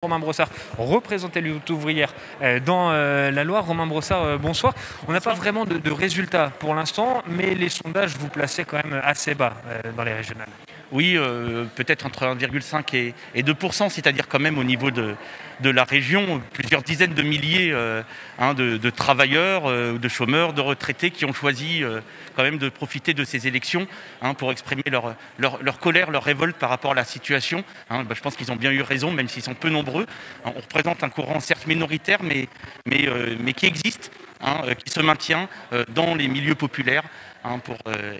Romain Brossard représentait Lutte ouvrière dans la Loire. Romain Brossard, bonsoir. On n'a pas vraiment de résultats pour l'instant, mais les sondages vous plaçaient quand même assez bas dans les régionales. Oui, peut-être entre 1,5 et 2%, c'est-à-dire quand même au niveau de la région, plusieurs dizaines de milliers de travailleurs, de chômeurs, de retraités qui ont choisi quand même de profiter de ces élections pour exprimer leur colère, leur révolte par rapport à la situation. Je pense qu'ils ont bien eu raison, même s'ils sont peu nombreux. On représente un courant certes minoritaire, mais qui existe, qui se maintient dans les milieux populaires. Pour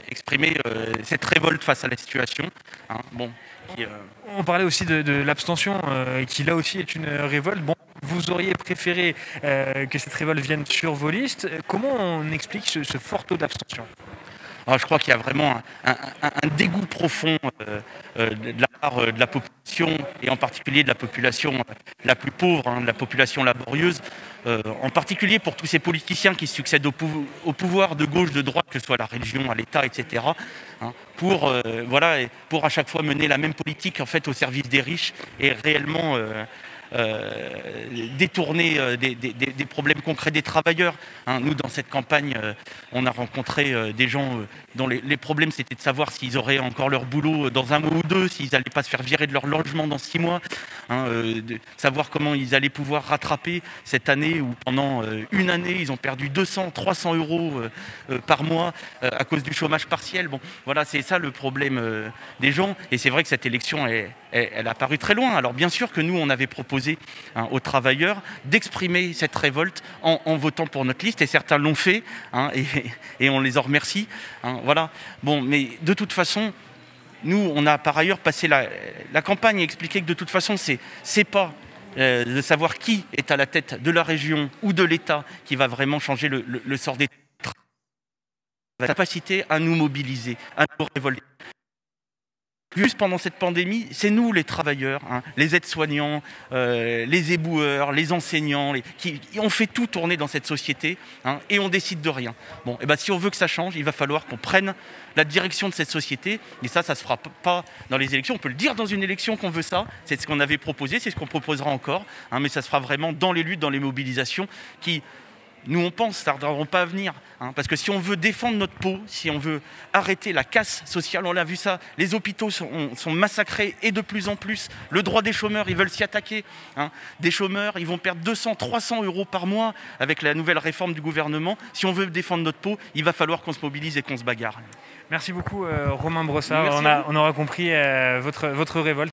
exprimer cette révolte face à la situation. On parlait aussi de l'abstention, qui là aussi est une révolte. Bon, vous auriez préféré que cette révolte vienne sur vos listes. Comment on explique ce fort taux d'abstention ? Je crois qu'il y a vraiment un dégoût profond de la part de la population, et en particulier de la population la plus pauvre, de la population laborieuse, en particulier pour tous ces politiciens qui succèdent au pouvoir de gauche, de droite, que ce soit à la région, à l'État, etc., pour à chaque fois mener la même politique en fait, au service des riches et réellement détourner des problèmes concrets des travailleurs. Nous, dans cette campagne, on a rencontré des gens dont les problèmes, c'était de savoir s'ils auraient encore leur boulot dans un mois ou deux, s'ils n'allaient pas se faire virer de leur logement dans 6 mois, de savoir comment ils allaient pouvoir rattraper cette année où pendant une année, ils ont perdu 200, 300 euros par mois à cause du chômage partiel. Bon, voilà, c'est ça le problème des gens. Et c'est vrai que cette élection, elle a paru très loin. Alors bien sûr que nous, on avait proposé aux travailleurs d'exprimer cette révolte en votant pour notre liste, et certains l'ont fait, et on les en remercie. Voilà. Bon, mais de toute façon, nous, on a par ailleurs passé la campagne et expliqué que de toute façon, c'est pas de savoir qui est à la tête de la région ou de l'État qui va vraiment changer le sort des travailleurs. La capacité à nous mobiliser, à nous révolter. Juste pendant cette pandémie, c'est nous les travailleurs, les aides-soignants, les éboueurs, les enseignants, qui ont fait tout tourner dans cette société, et on décide de rien. Bon, et si on veut que ça change, il va falloir qu'on prenne la direction de cette société, et ça se fera pas dans les élections. On peut le dire dans une élection qu'on veut ça, c'est ce qu'on avait proposé, c'est ce qu'on proposera encore, mais ça se fera vraiment dans les luttes, dans les mobilisations qui... Nous, on pense, ça ne tarderont pas à venir. Parce que si on veut défendre notre peau, si on veut arrêter la casse sociale, on l'a vu ça, les hôpitaux sont massacrés et de plus en plus. Le droit des chômeurs, ils veulent s'y attaquer. Des chômeurs, ils vont perdre 200, 300 euros par mois avec la nouvelle réforme du gouvernement. Si on veut défendre notre peau, il va falloir qu'on se mobilise et qu'on se bagarre. Merci beaucoup, Romain Brossard. On aura compris votre révolte.